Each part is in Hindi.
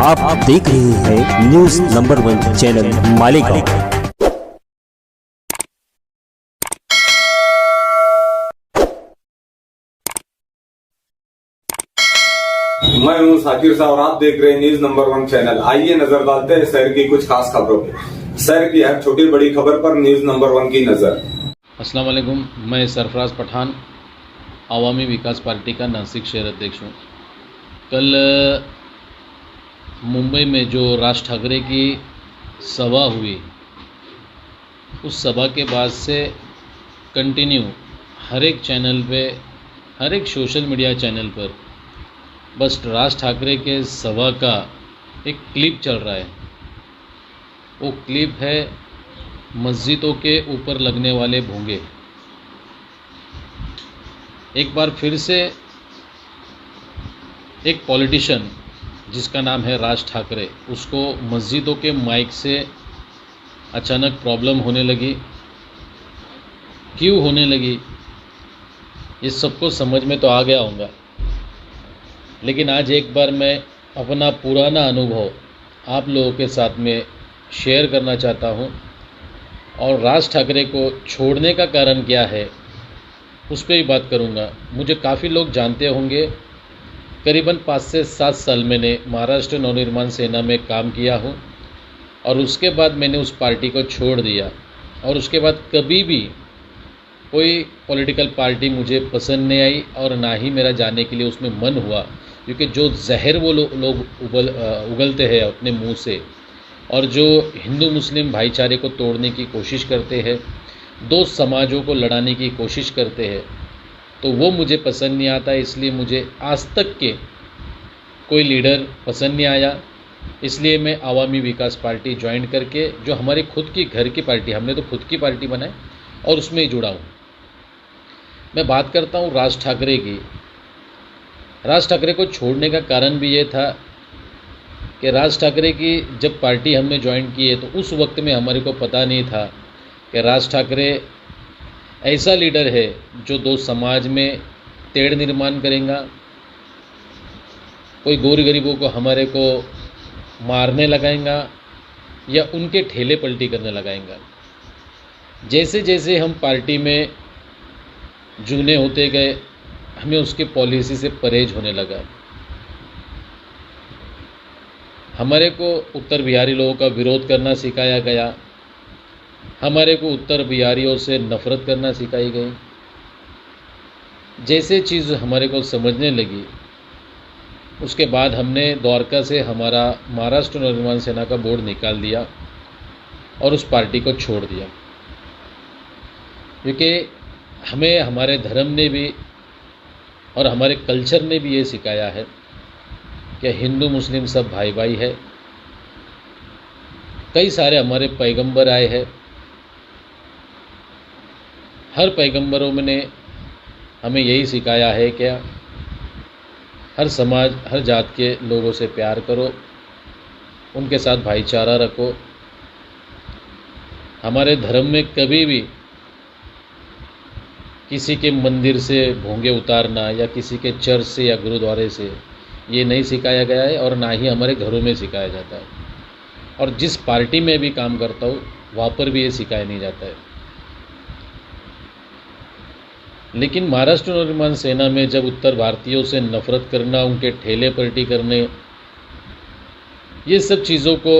आप देख रहे हैं न्यूज नंबर 1 चैनल मालेगांव। मैं हूं साकिर साहब और आप देख रहे हैं न्यूज नंबर 1 चैनल। आइए नजर डालते हैं शहर की कुछ खास खबरों पे। शहर की हर छोटी बड़ी खबर पर न्यूज नंबर 1 की नजर। अस्सलाम वालेकुम, मैं सरफराज पठान आवामी विकास पार्टी का नासिक शहर अध्यक्ष हूँ। कल मुंबई में जो राज ठाकरे की सभा हुई, उस सभा के बाद से कंटिन्यू हर एक चैनल पे, हर एक सोशल मीडिया चैनल पर बस राज ठाकरे के सभा का एक क्लिप चल रहा है। वो क्लिप है मस्जिदों के ऊपर लगने वाले भोंगे। एक बार फिर से एक पॉलिटिशियन जिसका नाम है राज ठाकरे, उसको मस्जिदों के माइक से अचानक प्रॉब्लम होने लगी। क्यों होने लगी ये सबको समझ में तो आ गया होगा, लेकिन आज एक बार मैं अपना पुराना अनुभव आप लोगों के साथ में शेयर करना चाहता हूं और राज ठाकरे को छोड़ने का कारण क्या है उस पर ही बात करूंगा। मुझे काफ़ी लोग जानते होंगे, करीबन 5 से 7 साल मैंने महाराष्ट्र नवनिर्माण सेना में काम किया हूं और उसके बाद मैंने उस पार्टी को छोड़ दिया और उसके बाद कभी भी कोई पॉलिटिकल पार्टी मुझे पसंद नहीं आई और ना ही मेरा जाने के लिए उसमें मन हुआ, क्योंकि जो जहर वो लोग उगलते हैं अपने मुंह से और जो हिंदू मुस्लिम भाईचारे को तोड़ने की कोशिश करते हैं, दो समाजों को लड़ाने की कोशिश करते हैं, तो वो मुझे पसंद नहीं आता। इसलिए मुझे आज तक के कोई लीडर पसंद नहीं आया। इसलिए मैं आवामी विकास पार्टी ज्वाइन करके, जो हमारी खुद की घर की पार्टी, हमने तो खुद की पार्टी बनाई और उसमें ही जुड़ा हूँ। मैं बात करता हूँ राज ठाकरे की। राज ठाकरे को छोड़ने का कारण भी ये था कि राज ठाकरे की जब पार्टी हमने ज्वाइन की है तो उस वक्त में हमारे को पता नहीं था कि राज ठाकरे ऐसा लीडर है जो दो समाज में तेड़ निर्माण करेगा, कोई गरीब गरीबों को हमारे को मारने लगाएगा या उनके ठेले पलटी करने लगाएगा। जैसे जैसे हम पार्टी में जुने होते गए, हमें उसकी पॉलिसी से परहेज होने लगा। हमारे को उत्तर बिहारी लोगों का विरोध करना सिखाया गया, हमारे को उत्तर बिहारियों से नफरत करना सिखाई गई। जैसे चीज़ हमारे को समझने लगी, उसके बाद हमने द्वारका से हमारा महाराष्ट्र नवनिर्माण सेना का बोर्ड निकाल दिया और उस पार्टी को छोड़ दिया, क्योंकि हमें हमारे धर्म ने भी और हमारे कल्चर ने भी ये सिखाया है कि हिंदू मुस्लिम सब भाई भाई है। कई सारे हमारे पैगंबर आए हैं, हर पैगंबरों ने हमें यही सिखाया है कि हर समाज, हर जात के लोगों से प्यार करो, उनके साथ भाईचारा रखो। हमारे धर्म में कभी भी किसी के मंदिर से भोंगे उतारना या किसी के चर्च से या गुरुद्वारे से ये नहीं सिखाया गया है और ना ही हमारे घरों में सिखाया जाता है। और जिस पार्टी में भी काम करता हूँ वहाँ पर भी ये सिखाया नहीं जाता है। लेकिन महाराष्ट्र नवनिर्माण सेना में जब उत्तर भारतीयों से नफरत करना, उनके ठेले पलटी करने, ये सब चीज़ों को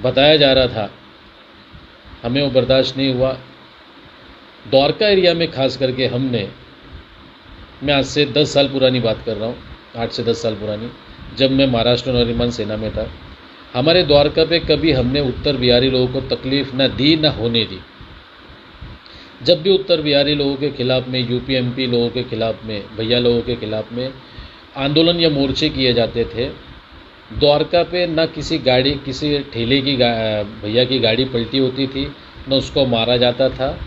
बताया जा रहा था, हमें वो बर्दाश्त नहीं हुआ। द्वारका एरिया में खास करके मैं आज से 10 साल पुरानी बात कर रहा हूँ, 8 से 10 साल पुरानी, जब मैं महाराष्ट्र नवनिर्माण सेना में था, हमारे द्वारका पे कभी हमने उत्तर बिहारी लोगों को तकलीफ़ ना दी ना होने दी। जब भी उत्तर बिहारी लोगों के खिलाफ़ में, यूपी एमपी लोगों के खिलाफ़ में, भैया लोगों के खिलाफ़ में आंदोलन या मोर्चे किए जाते थे, द्वारका पे ना किसी गाड़ी, किसी ठेले की भैया की गाड़ी पलटी होती थी, न उसको मारा जाता था,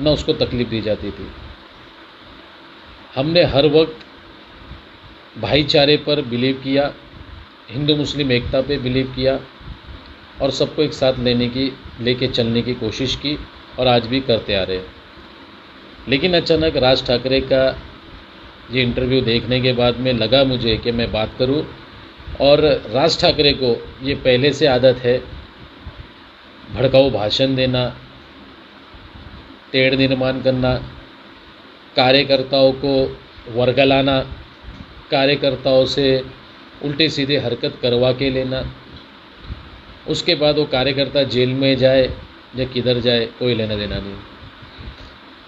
न उसको तकलीफ़ दी जाती थी। हमने हर वक्त भाईचारे पर बिलीव किया, हिंदू मुस्लिम एकता पे बिलीव किया और सबको एक साथ लेके चलने की कोशिश की और आज भी करते आ रहे हैं। लेकिन अचानक राज ठाकरे का ये इंटरव्यू देखने के बाद में लगा मुझे कि मैं बात करूं और राज ठाकरे को ये पहले से आदत है भड़काऊ भाषण देना, तेड़ निर्माण करना, कार्यकर्ताओं को वर्गलाना, कार्यकर्ताओं से उल्टे सीधे हरकत करवा के लेना, उसके बाद वो कार्यकर्ता जेल में जाए या किधर जाए कोई लेना देना नहीं।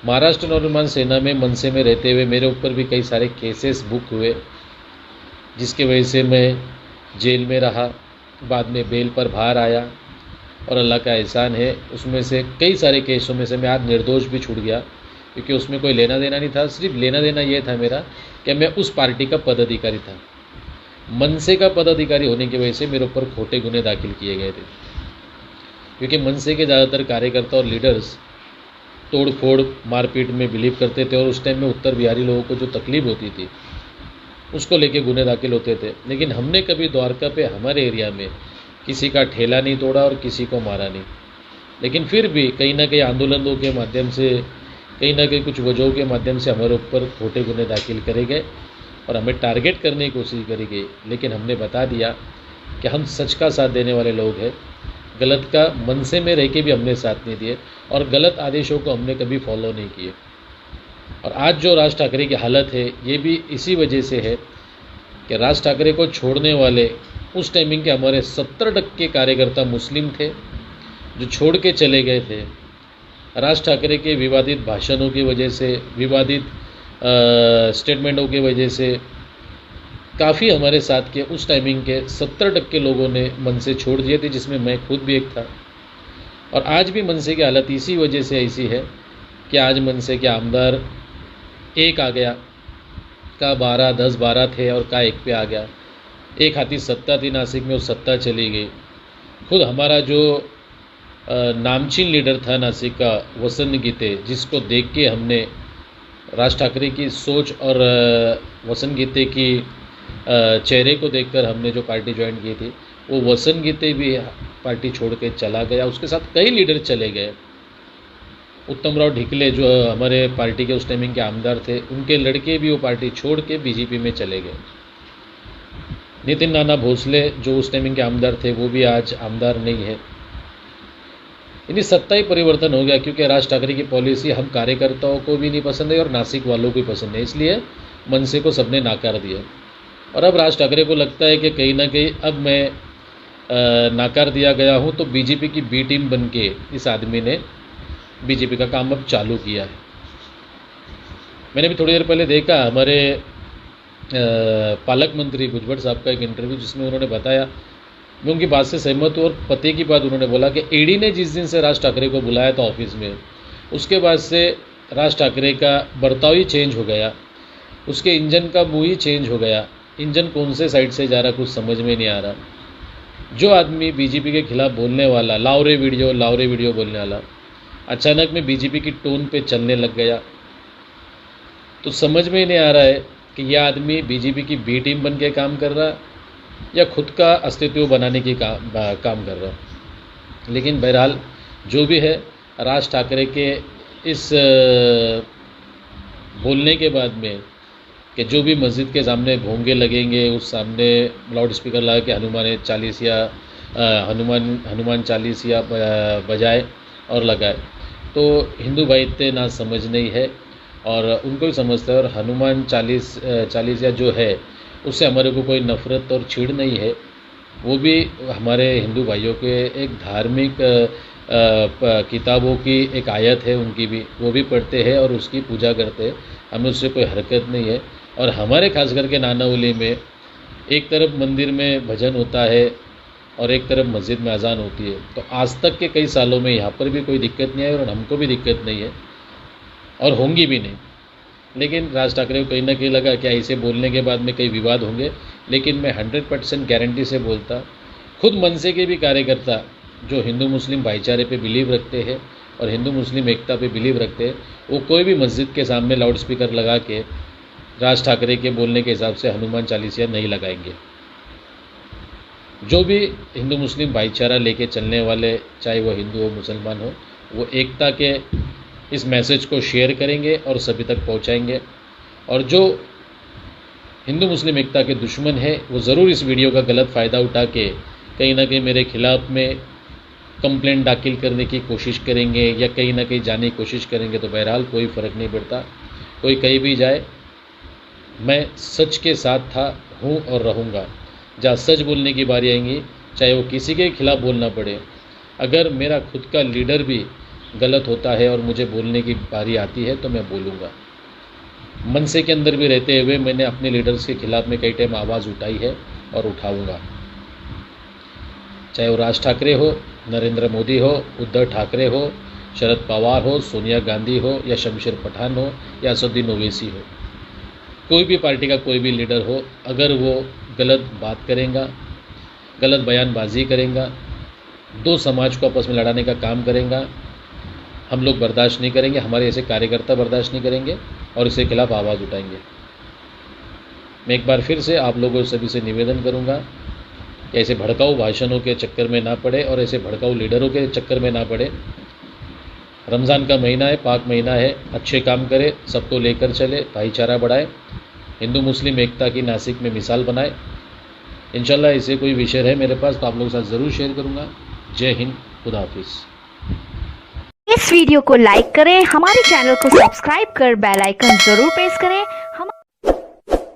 महाराष्ट्र नवनिर्माण सेना में मनसे में रहते हुए मेरे ऊपर भी कई सारे केसेस बुक हुए, जिसकी वजह से मैं जेल में रहा, बाद में बेल पर बाहर आया और अल्लाह का एहसान है उसमें से कई सारे केसों में से मैं आज निर्दोष भी छूट गया, क्योंकि उसमें कोई लेना देना नहीं था। सिर्फ लेना देना ये था मेरा कि मैं उस पार्टी का पदाधिकारी था। मनसे का पदाधिकारी होने की वजह से मेरे ऊपर खोटे गुने दाखिल किए गए थे, क्योंकि मनसे के ज़्यादातर कार्यकर्ता और लीडर्स तोड़ फोड़ मारपीट में बिलीव करते थे और उस टाइम में उत्तर बिहारी लोगों को जो तकलीफ होती थी उसको लेके गुने दाखिल होते थे। लेकिन हमने कभी द्वारका पे हमारे एरिया में किसी का ठेला नहीं तोड़ा और किसी को मारा नहीं, लेकिन फिर भी कहीं ना कहीं आंदोलनों के माध्यम से, कहीं ना कहीं कुछ वजहों के माध्यम से हमारे ऊपर खोटे गुने दाखिल करे गए और हमें टारगेट करने की कोशिश करी गई। लेकिन हमने बता दिया कि हम सच का साथ देने वाले लोग हैं, गलत का मनसे में रह के भी हमने साथ नहीं दिए और गलत आदेशों को हमने कभी फॉलो नहीं किए। और आज जो राज ठाकरे की हालत है ये भी इसी वजह से है कि राज ठाकरे को छोड़ने वाले उस टाइमिंग के हमारे 70% कार्यकर्ता मुस्लिम थे जो छोड़ के चले गए थे। राज ठाकरे के विवादित भाषणों की वजह से, विवादित स्टेटमेंटों की वजह से काफ़ी हमारे साथ के उस टाइमिंग के 70% लोगों ने मन से छोड़ दिए थे, जिसमें मैं खुद भी एक था। और आज भी मनसे की हालत इसी वजह से ऐसी है कि आज मनसे के आमदार एक आ गया, का 12, 10, 12 थे और का एक पे आ गया। एक हाथी सत्ता थी नासिक में, वो सत्ता चली गई। खुद हमारा जो नामचीन लीडर था नासिक का, वसंत गीते, जिसको देख के हमने राज ठाकरे की सोच और वसंत गीते की चेहरे को देखकर हमने जो पार्टी ज्वाइन की थी, वो वसंत गीते भी पार्टी छोड़ के चला गया। उसके साथ कई लीडर चले गए। उत्तम राव ढिकले जो हमारे पार्टी के उस टाइमिंग के आमदार थे, उनके लड़के भी वो पार्टी छोड़ के बीजेपी में चले गए। नितिन नाना भोसले जो उस टाइमिंग के आमदार थे वो भी आज आमदार नहीं है। यानी सत्ता ही परिवर्तन हो गया, क्योंकि राज ठाकरे की पॉलिसी हम कार्यकर्ताओं को भी नहीं पसंद है और नासिक वालों को भी पसंद है, इसलिए मनसे को सबने नाकार दिया। और अब राज ठाकरे को लगता है कि कहीं ना कहीं अब मैं नाकार दिया गया हूँ, तो बीजेपी की बी टीम बन के इस आदमी ने बीजेपी का काम अब चालू किया है। मैंने भी थोड़ी देर पहले देखा हमारे पालक मंत्री भुजबल साहब का एक इंटरव्यू, जिसमें उन्होंने बताया, मैं उनकी बात से सहमत हूँ। और पते की बात उन्होंने बोला कि ईडी ने जिस दिन से राज ठाकरे को बुलाया था ऑफिस में, उसके बाद से राज ठाकरे का बर्ताव ही चेंज हो गया, उसके इंजन का मुँह ही चेंज हो गया। इंजन कौन से साइड से जा रहा कुछ समझ में नहीं आ रहा। जो आदमी बीजेपी के खिलाफ बोलने वाला, लावरे वीडियो बोलने वाला, अचानक में बीजेपी की टोन पे चलने लग गया, तो समझ में ही नहीं आ रहा है कि यह आदमी बीजेपी की बी टीम बन के काम कर रहा या खुद का अस्तित्व बनाने की काम कर रहा। लेकिन बहरहाल जो भी है, राज ठाकरे के इस बोलने के बाद में कि जो भी मस्जिद के सामने भोंगे लगेंगे, उस सामने लाउड स्पीकर लगा के हनुमान चालीसिया बजाए और लगाए, तो हिंदू भाई इतने ना समझ नहीं है और उनको भी समझता है। और हनुमान चालीसिया जो है उससे हमारे को कोई नफ़रत और छीड़ नहीं है, वो भी हमारे हिंदू भाइयों के एक धार्मिक किताबों की एक आयत है, उनकी भी वो भी पढ़ते हैं और उसकी पूजा करते हैं। हमें उससे कोई हरकत नहीं है। और हमारे खास करके नानावली में एक तरफ मंदिर में भजन होता है और एक तरफ मस्जिद में अजान होती है, तो आज तक के कई सालों में यहाँ पर भी कोई दिक्कत नहीं है और हमको भी दिक्कत नहीं है और होंगी भी नहीं। लेकिन राज ठाकरे को कहीं ना कहीं लगा कि ऐसे बोलने के बाद में कई विवाद होंगे, लेकिन मैं 100% गारंटी से बोलता, खुद मनसे के भी कार्यकर्ता जो हिंदू मुस्लिम भाईचारे पे बिलीव रखते हैं और हिंदू मुस्लिम एकता पे बिलीव रखते हैं, वो कोई भी मस्जिद के सामने लाउड स्पीकर लगा के राज ठाकरे के बोलने के हिसाब से हनुमान चालीसिया नहीं लगाएंगे। जो भी हिंदू मुस्लिम भाईचारा लेके चलने वाले, चाहे वो हिंदू हो मुसलमान हो, वो एकता के इस मैसेज को शेयर करेंगे और सभी तक पहुंचाएंगे। और जो हिंदू मुस्लिम एकता के दुश्मन है, वो ज़रूर इस वीडियो का गलत फ़ायदा उठा के कहीं ना कहीं मेरे खिलाफ़ में कंप्लेंट दाखिल करने की कोशिश करेंगे या कहीं ना कहीं जाने की कोशिश करेंगे। तो बहरहाल कोई फ़र्क नहीं पड़ता, कोई कहीं भी जाए, मैं सच के साथ था, हूँ और रहूँगा। जहाँ सच बोलने की बारी आएंगी, चाहे वो किसी के खिलाफ़ बोलना पड़े, अगर मेरा खुद का लीडर भी गलत होता है और मुझे बोलने की बारी आती है तो मैं बोलूँगा। मनसे के अंदर भी रहते हुए मैंने अपने लीडर्स के खिलाफ़ में कई टाइम आवाज़ उठाई है और उठाऊँगा। चाहे वो राज ठाकरे हो, नरेंद्र मोदी हो, उद्धव ठाकरे हो, शरद पवार हो, सोनिया गांधी हो या शमशेर पठान हो या असदुद्दीन ओवैसी हो, कोई भी पार्टी का कोई भी लीडर हो, अगर वो गलत बात करेगा, गलत बयानबाजी करेगा, दो समाज को आपस में लड़ाने का काम करेगा, हम लोग बर्दाश्त नहीं करेंगे, हमारे ऐसे कार्यकर्ता बर्दाश्त नहीं करेंगे और इसके खिलाफ आवाज़ उठाएंगे। मैं एक बार फिर से आप लोगों सभी से निवेदन करूंगा कि ऐसे भड़काऊ भाषणों के चक्कर में ना पड़े और ऐसे भड़काऊ लीडरों के चक्कर में ना पड़े। रमज़ान का महीना है, पाक महीना है, अच्छे काम करे, सबको लेकर चले, भाईचारा बढ़ाए, हिंदू मुस्लिम एकता की नासिक में मिसाल बनाए। इंशाल्लाह ऐसे कोई विषय है मेरे पास तो आप लोगों के साथ ज़रूर शेयर करूँगा। जय हिंद, खुदा हाफिज़। इस वीडियो को लाइक करें, हमारे चैनल को सब्सक्राइब कर बेल आइकन जरूर प्रेस करें